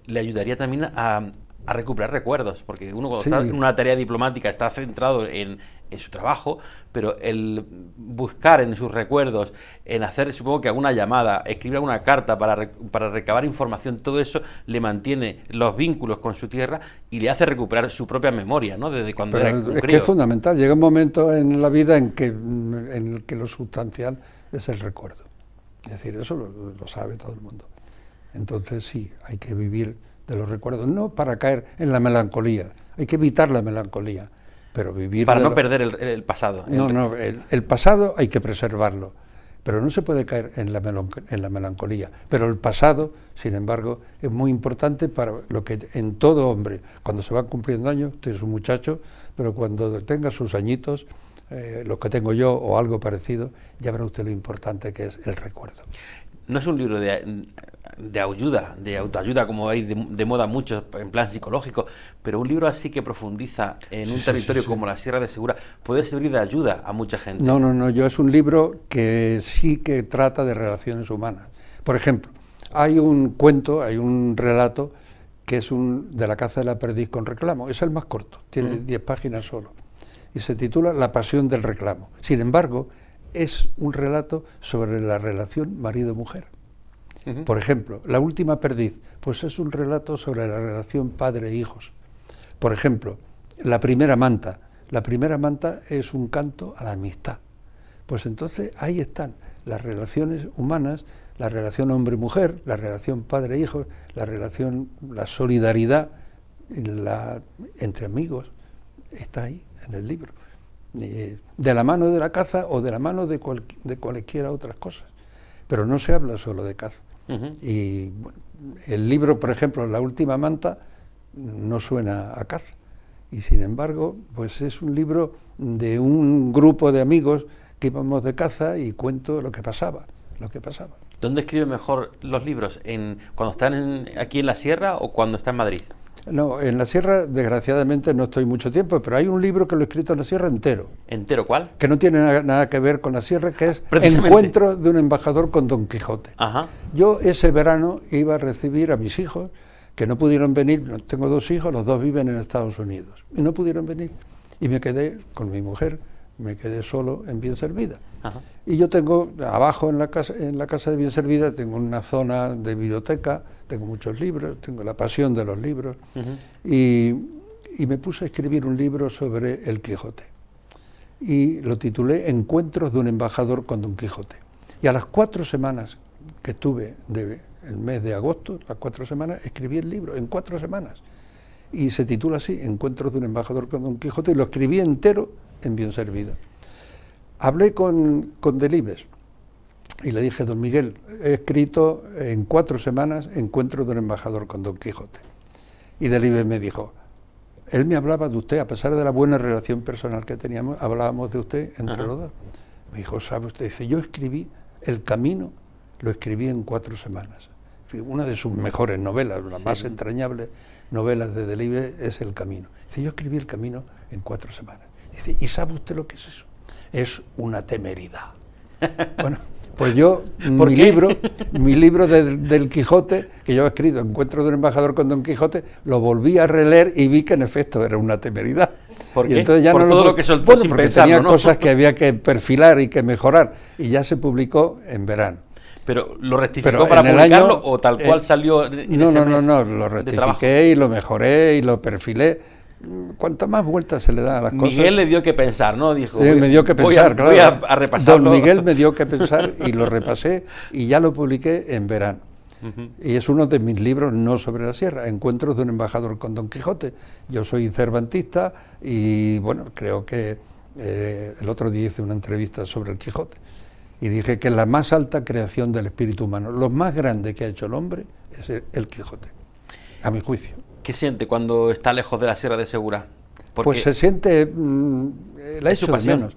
le ayudaría también a recuperar recuerdos, porque uno cuando está en una tarea diplomática está centrado en su trabajo, pero el buscar en sus recuerdos, en hacer, supongo que alguna llamada, escribir alguna carta para recabar información, todo eso le mantiene los vínculos con su tierra y le hace recuperar su propia memoria, ¿no? Desde cuando era un crío. Es que es fundamental, llega un momento en la vida en el que lo sustancial es el recuerdo. Es decir, eso lo sabe todo el mundo. Entonces sí, hay que vivir de los recuerdos, no para caer en la melancolía, hay que evitar la melancolía, pero vivir... Para no perder el pasado. No, el pasado hay que preservarlo, pero no se puede caer en la melancolía. Pero el pasado, sin embargo, es muy importante para lo que en todo hombre, cuando se van cumpliendo años, usted es un muchacho, pero cuando tenga sus añitos, los que tengo yo o algo parecido, ya verá usted lo importante que es el recuerdo. No es un libro de ayuda, de autoayuda, como hay de moda mucho en plan psicológico, pero un libro así que profundiza en un territorio como la Sierra de Segura puede servir de ayuda a mucha gente. No, yo es un libro que sí que trata de relaciones humanas. Por ejemplo, hay un cuento, hay un relato que es de la caza de la perdiz con reclamo, es el más corto, tiene 10 páginas solo, y se titula La pasión del reclamo. Sin embargo, es un relato sobre la relación marido-mujer. Por ejemplo, La última perdiz, pues es un relato sobre la relación padre-hijos. Por ejemplo, La primera manta es un canto a la amistad. Pues entonces ahí están las relaciones humanas, la relación hombre-mujer, la relación padre-hijos, la solidaridad entre amigos, está ahí en el libro. de la mano de la caza o de la mano de cualquiera otras cosas. Pero no se habla solo de caza. Y bueno, el libro, por ejemplo, La última manta, no suena a caza. Y sin embargo, pues es un libro de un grupo de amigos que íbamos de caza y cuento lo que pasaba. ¿¿Dónde escribe mejor los libros? ¿Cuando están aquí en la sierra o cuando está en Madrid? No, en la sierra desgraciadamente no estoy mucho tiempo, pero hay un libro que lo he escrito en la sierra entero. ¿Entero cuál? Que no tiene nada que ver con la sierra, que es Encuentro de un embajador con Don Quijote. Ajá. Yo ese verano iba a recibir a mis hijos, que no pudieron venir, tengo 2 hijos, los 2 viven en Estados Unidos, y no pudieron venir. Y me quedé con mi mujer, me quedé solo en Bienservida. Ajá. Y yo tengo abajo en la casa de Bienservida, tengo una zona de biblioteca, tengo muchos libros, tengo la pasión de los libros, y me puse a escribir un libro sobre el Quijote. Y lo titulé Encuentros de un embajador con Don Quijote. Y a las 4 semanas que estuve el mes de agosto, las 4 semanas, escribí el libro, en 4 semanas. Y se titula así, Encuentros de un embajador con Don Quijote, y lo escribí entero en Bienservida. Hablé con Delibes y le dije, don Miguel, he escrito en 4 semanas Encuentros de un embajador con Don Quijote. Y Delibes me dijo, él me hablaba de usted, a pesar de la buena relación personal que teníamos, hablábamos de usted entre los dos. Me dijo, ¿sabe usted? Dice, yo escribí El Camino, lo escribí en 4 semanas. Una de sus mejores novelas, la más entrañable novelas de Delibes es El Camino. Dice, yo escribí El Camino en 4 semanas. Dice, ¿y sabe usted lo que es eso? Es una temeridad. Bueno, pues yo, mi libro del Quijote, que yo he escrito, Encuentro de un embajador con Don Quijote, lo volví a releer y vi que en efecto era una temeridad. ¿Por qué? Y entonces ya por no todo lo que soltó bueno, sin porque pensarlo, tenía ¿no? cosas que había que perfilar y que mejorar, y ya se publicó en verano. ¿Pero lo rectificó para publicarlo o tal cual salió en ese mes No, lo rectifiqué y lo mejoré y lo perfilé. Cuanto más vueltas se le dan a las cosas... Miguel le dio que pensar, ¿no? Dijo, me dio que pensar, claro. Voy a repasarlo. Don Miguel me dio que pensar y lo repasé y ya lo publiqué en verano. Y es uno de mis libros no sobre la sierra, Encuentros de un embajador con Don Quijote. Yo soy cervantista y, bueno, creo que el otro día hice una entrevista sobre el Quijote y dije que la más alta creación del espíritu humano, lo más grande que ha hecho el hombre es el Quijote, a mi juicio. ¿Qué siente cuando está lejos de la Sierra de Segura? Porque pues se siente, la he hecho de menos.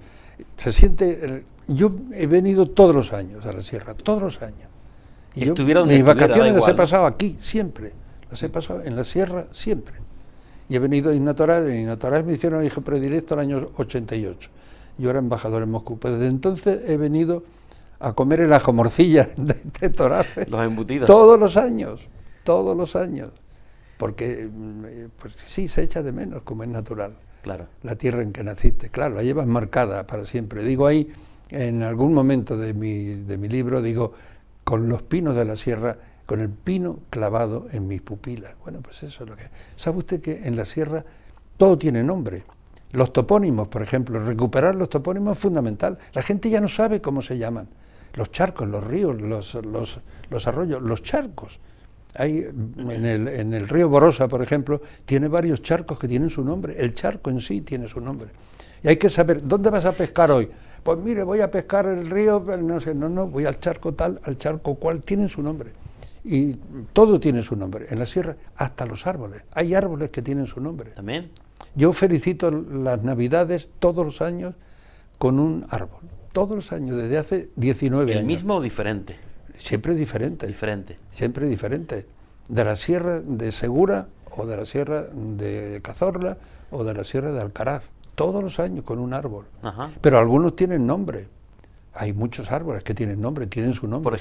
Se siente, yo he venido todos los años a la Sierra, todos los años. Y mis vacaciones las he pasado aquí, siempre. Las he pasado en la Sierra, siempre. Y he venido a Ignatorás, en Ignatorás me hicieron hijo predilecto el año 88. Yo era embajador en Moscú. Pues desde entonces he venido a comer el ajo morcilla de Torafe. Los embutidos. Todos los años. Porque pues sí, se echa de menos, como es natural. Claro. La tierra en que naciste, claro, la llevas marcada para siempre. Digo ahí, en algún momento de mi libro, digo, con los pinos de la sierra, con el pino clavado en mis pupilas. Bueno, pues eso es lo que... ¿Sabe usted que en la sierra todo tiene nombre? Los topónimos, por ejemplo, recuperar los topónimos es fundamental. La gente ya no sabe cómo se llaman. Los charcos, los ríos, los arroyos, los charcos. Hay en el río Borosa, por ejemplo, tiene varios charcos que tienen su nombre. El charco en sí tiene su nombre. Y hay que saber, ¿dónde vas a pescar hoy? Pues mire, voy a pescar el río, no, voy al charco tal, al charco cual, tienen su nombre. Y todo tiene su nombre. En la sierra, hasta los árboles. Hay árboles que tienen su nombre. ¿También? Yo felicito las Navidades todos los años con un árbol. Todos los años, desde hace 19 años. ¿El mismo o diferente? Siempre diferente. Diferente. Siempre diferente. De la sierra de Segura, o de la sierra de Cazorla, o de la sierra de Alcaraz. Todos los años con un árbol. Ajá. Pero algunos tienen nombre. Hay muchos árboles que tienen nombre, tienen su nombre.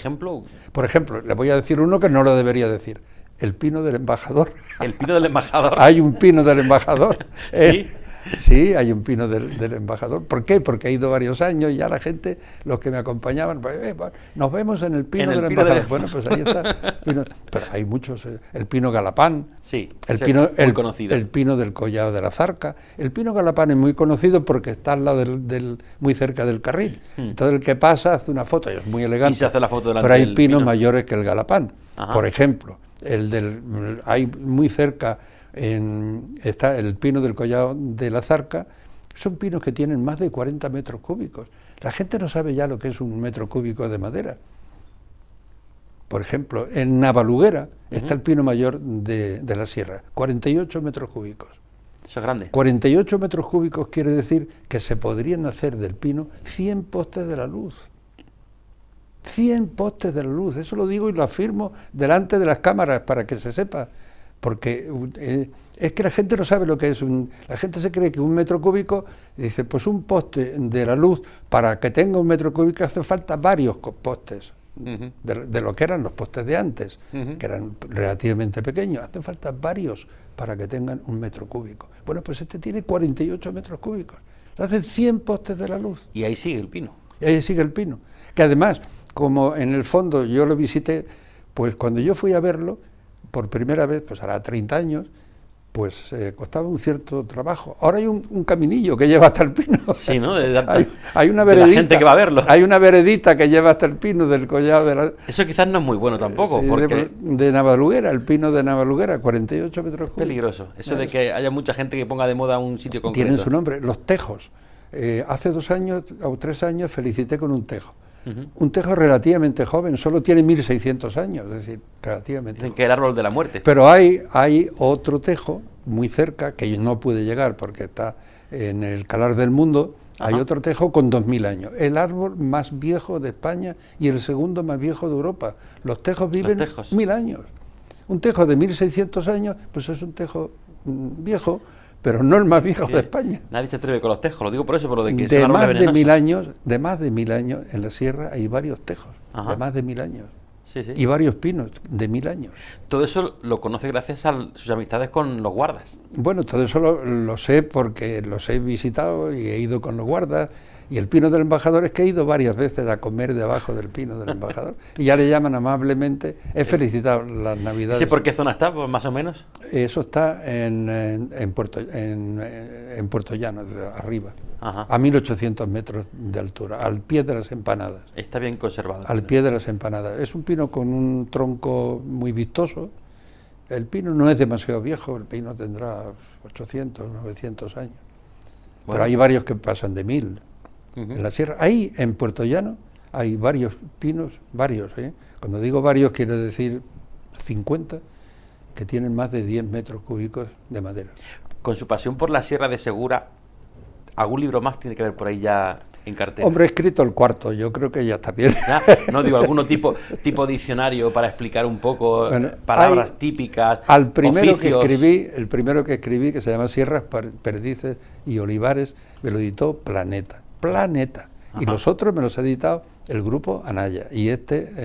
Por ejemplo, le voy a decir uno que no lo debería decir. El pino del embajador. El pino del embajador. Hay un pino del embajador. ¿Sí? Sí, hay un pino del embajador. ¿Por qué? Porque he ido varios años y ya la gente, los que me acompañaban, pues, nos vemos en el pino del embajador. Bueno, pues ahí está. Pero hay muchos. El pino galapán. Sí, muy conocido. El pino del collado de la Zarca. El pino galapán es muy conocido porque está al lado muy cerca del carril. Entonces el que pasa hace una foto y es muy elegante. Y se hace la foto delante pero hay del pinos pino mayores que el galapán. Ajá. Por ejemplo, hay muy cerca... está el pino del collado de la Zarca, Son pinos que tienen más de 40 metros cúbicos. La gente no sabe ya lo que es un metro cúbico de madera. Por ejemplo, en Navaluguera está el pino mayor de la sierra, 48 metros cúbicos. Eso es grande. 48 metros cúbicos quiere decir que se podrían hacer del pino 100 postes de la luz. 100 postes de la luz, eso lo digo y lo afirmo delante de las cámaras para que se sepa, porque es que la gente no sabe lo que es la gente se cree que un metro cúbico, dice, pues un poste de la luz, para que tenga un metro cúbico hace falta varios postes, de lo que eran los postes de antes, que eran relativamente pequeños, hacen falta varios para que tengan un metro cúbico. Bueno, pues este tiene 48 metros cúbicos, hacen 100 postes de la luz. Y ahí sigue el pino. Y ahí sigue el pino, que además, como en el fondo yo lo visité, pues cuando yo fui a verlo, por primera vez, pues hará 30 años, pues costaba un cierto trabajo. Ahora hay un caminillo que lleva hasta el pino. Sí, ¿no? Hay una veredita, la gente que va a verlo. Hay una veredita que lleva hasta el pino del collado de la... Eso quizás no es muy bueno tampoco, sí, porque... de Navaluguera, el pino de Navaluguera, 48 metros cúbicos. Peligroso. Eso de que haya mucha gente que ponga de moda un sitio concreto. Tienen su nombre, los tejos. Hace 2 años o 3 años felicité con un tejo. Un tejo relativamente joven, solo tiene 1600 años, es decir, relativamente Dicen joven. que el árbol de la muerte. Pero hay otro tejo muy cerca, que yo no pude llegar porque está en el Calar del Mundo. Hay otro tejo con 2000 años, el árbol más viejo de España y el segundo más viejo de Europa. Los tejos viven 1000 años. Un tejo de 1600 años, pues es un tejo viejo, pero no el más viejo de España. Nadie se atreve con los tejos, lo digo por eso, por lo de que de son más árboles de 1000 venenosos. años, de más de 1000 años en la sierra hay varios tejos, de más de 1000 años. Sí, sí. Y varios pinos de 1000 años. Todo eso lo conoce gracias a sus amistades con los guardas. Bueno, todo eso lo sé porque los he visitado y he ido con los guardas. Y el pino del embajador es que he ido varias veces a comer debajo del pino del embajador. Y ya le llaman amablemente. He felicitado las Navidades. ¿Sí por qué zona está, pues, más o menos? Eso está en Puerto Llano, arriba. A 1800 metros de altura, al pie de las Empanadas. Está bien conservado. Al pie de las Empanadas. Es un pino con un tronco muy vistoso. El pino no es demasiado viejo, el pino tendrá 800, 900 años. Bueno. Pero hay varios que pasan de 1000. En la sierra, ahí en Puerto Llano hay varios pinos, varios, cuando digo varios quiero decir 50, que tienen más de 10 metros cúbicos de madera. Con su pasión por la Sierra de Segura, ¿algún libro más tiene que ver por ahí ya en cartera? Hombre, he escrito el 4, yo creo que ya está bien. ¿Ya? No digo, alguno tipo diccionario para explicar un poco palabras típicas, al primero oficios. El primero que escribí, que se llama Sierras, Perdices y Olivares, me lo editó Planeta. Y los otros me los ha editado el grupo Anaya y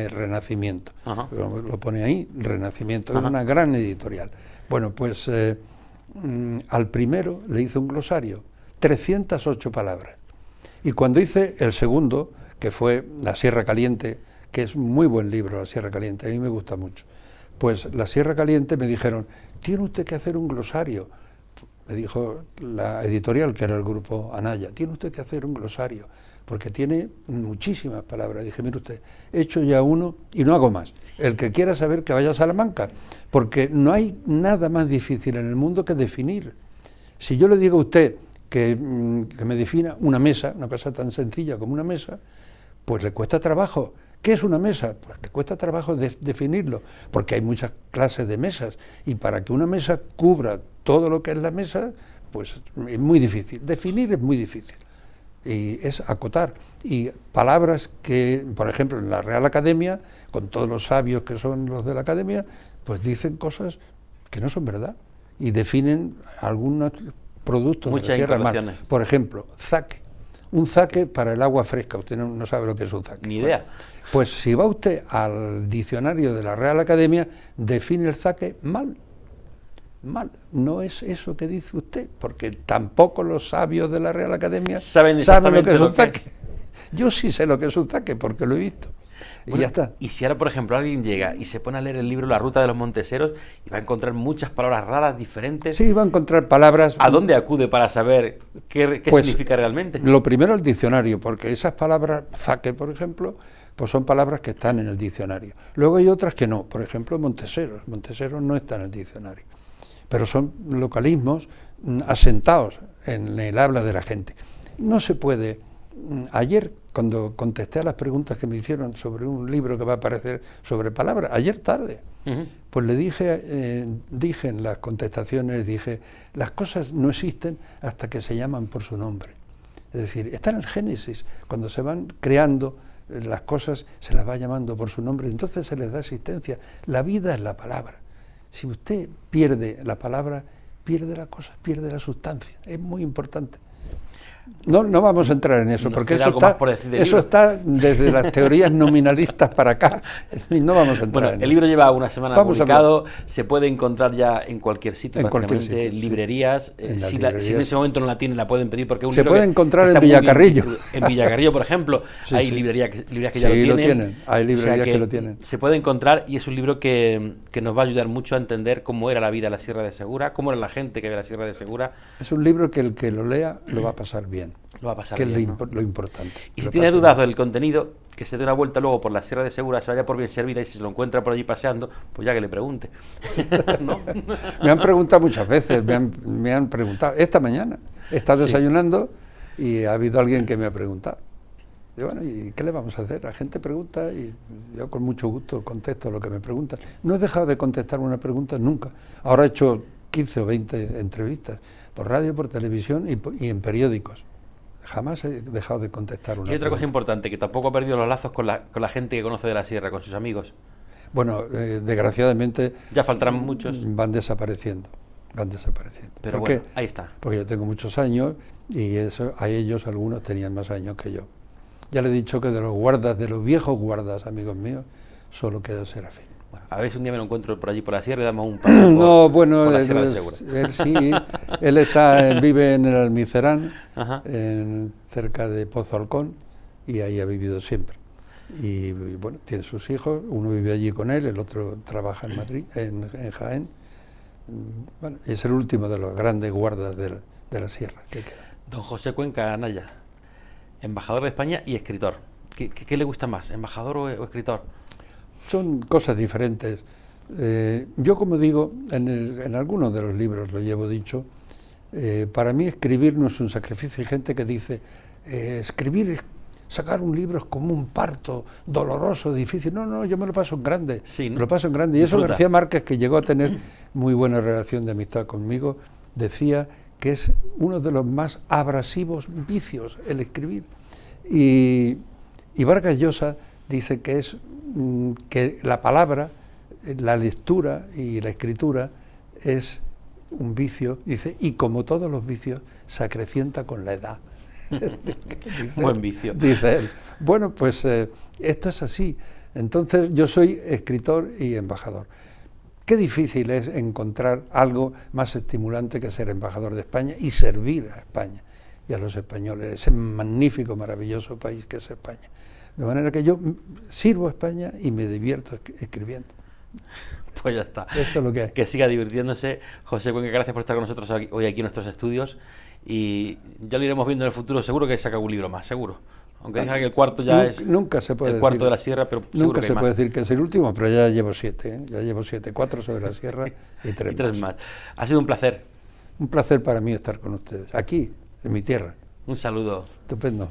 Renacimiento. Lo pone ahí, Renacimiento, es una gran editorial. Bueno, pues al primero le hice un glosario, 308 palabras. Y cuando hice el segundo, que fue La Sierra Caliente, que es un muy buen libro, La Sierra Caliente, a mí me gusta mucho, pues La Sierra Caliente me dijeron, tiene usted que hacer un glosario. Me dijo la editorial, que era el grupo Anaya, tiene usted que hacer un glosario, porque tiene muchísimas palabras. Dije, mire usted, he hecho ya uno y no hago más. El que quiera saber, que vaya a Salamanca, porque no hay nada más difícil en el mundo que definir. Si yo le digo a usted que me defina una mesa, una cosa tan sencilla como una mesa, pues le cuesta trabajo. ¿Qué es una mesa? Pues le cuesta trabajo definirlo, porque hay muchas clases de mesas, y para que una mesa cubra todo lo que es la mesa, pues es muy difícil. Definir es muy difícil, y es acotar. Y palabras que, por ejemplo, en la Real Academia, con todos los sabios que son los de la Academia, pues dicen cosas que no son verdad, y definen algunos productos de la Sierra Mar. Por ejemplo, zaque. Un zaque para el agua fresca, usted no sabe lo que es un zaque. Ni idea. Pues si va usted al diccionario de la Real Academia, define el zaque mal. Mal. No es eso que dice usted, porque tampoco los sabios de la Real Academia saben lo que es un zaque. Yo sí sé lo que es un zaque, porque lo he visto. Y bueno, ya está. Y si ahora, por ejemplo, alguien llega y se pone a leer el libro La Ruta de los Monteseros y va a encontrar muchas palabras raras, diferentes. Sí, va a encontrar palabras. ¿A dónde acude para saber qué significa realmente? Lo primero el diccionario, porque esas palabras, zaque, por ejemplo, pues son palabras que están en el diccionario. Luego hay otras que no, por ejemplo, Monteseros. Monteseros no está en el diccionario, pero son localismos asentados en el habla de la gente. No se puede. Ayer, cuando contesté a las preguntas que me hicieron sobre un libro que va a aparecer sobre palabras, ayer tarde, pues le dije en las contestaciones, dije, las cosas no existen hasta que se llaman por su nombre. Es decir, está en el Génesis, cuando se van creando las cosas, se las va llamando por su nombre, entonces se les da existencia. La vida es la palabra. Si usted pierde la palabra, pierde la cosa, pierde la sustancia. Es muy importante. No vamos a entrar en eso, porque eso está desde las teorías nominalistas para acá. No vamos a entrar en eso. El libro lleva una semana publicado, se puede encontrar ya en cualquier sitio, prácticamente, librerías. Si en ese momento no la tienen, la pueden pedir, porque se puede encontrar en Villacarrillo. En Villacarrillo, por ejemplo, hay librerías que ya lo tienen. Hay librerías que lo tienen. Se puede encontrar, y es un libro que nos va a ayudar mucho a entender cómo era la vida en la Sierra de Segura, cómo era la gente que ve la Sierra de Segura. Es un libro que el que lo lea lo va a pasar bien. Lo va a pasar que bien, es lo importante. Y si tiene dudas del contenido, que se dé una vuelta luego por la Sierra de Segura, se vaya por bien servida, y si se lo encuentra por allí paseando, pues ya que le pregunte. ¿No? Me han preguntado muchas veces, me han preguntado. Esta mañana he estado desayunando y ha habido alguien que me ha preguntado. Y bueno, ¿y qué le vamos a hacer? La gente pregunta y yo con mucho gusto contesto lo que me preguntan. No he dejado de contestar una pregunta nunca. Ahora he hecho 15 o 20 entrevistas por radio, por televisión y en periódicos. Jamás he dejado de contestar una pregunta. Y otra cosa importante, que tampoco ha perdido los lazos con la gente que conoce de la Sierra, con sus amigos. Bueno, desgraciadamente... Ya faltarán muchos. Van desapareciendo. Pero bueno, ahí está. Porque yo tengo muchos años y a ellos algunos tenían más años que yo. Ya le he dicho que de los guardas, de los viejos guardas, amigos míos, solo queda Serafín. Bueno, a ver si un día me lo encuentro por allí por la sierra y damos un paseo por la Sierra de Segura. Él sí, él vive en el Almizarán, cerca de Pozo Alcón, y ahí ha vivido siempre. Y bueno, tiene sus hijos, uno vive allí con él, el otro trabaja en Madrid, en Jaén. Bueno, es el último de los grandes guardas de la sierra que queda. Don José Cuenca Anaya, embajador de España y escritor. ¿Qué le gusta más, embajador o escritor? Son cosas diferentes. Yo, como digo, en algunos de los libros lo llevo dicho, para mí escribir no es un sacrificio. Hay gente que dice, escribir, sacar un libro es como un parto, doloroso, difícil. No, yo me lo paso en grande, sí, ¿no? Me lo paso en grande. Y eso García Márquez, que llegó a tener muy buena relación de amistad conmigo, decía que es uno de los más abrasivos vicios el escribir. Y Vargas Llosa dice que es que la palabra, la lectura y la escritura es un vicio, dice, y como todos los vicios, se acrecienta con la edad. Buen vicio. Dice él. Bueno, pues esto es así. Entonces yo soy escritor y embajador. Qué difícil es encontrar algo más estimulante que ser embajador de España y servir a España y a los españoles, ese magnífico, maravilloso país que es España. De manera que yo sirvo a España y me divierto escribiendo. Pues ya está. Esto es lo que hay. Que siga divirtiéndose. José Cuenca, gracias por estar con nosotros hoy aquí en nuestros estudios. Y ya lo iremos viendo en el futuro. Seguro que saca un libro más, seguro. Aunque diga que el cuarto ya nunca se puede el cuarto de la sierra, pero nunca se puede decir que es el último, pero ya llevo 7, ya llevo 7, 4 sobre la sierra y 3 más. Ha sido un placer. Un placer para mí estar con ustedes, aquí, en mi tierra. Un saludo. Estupendo.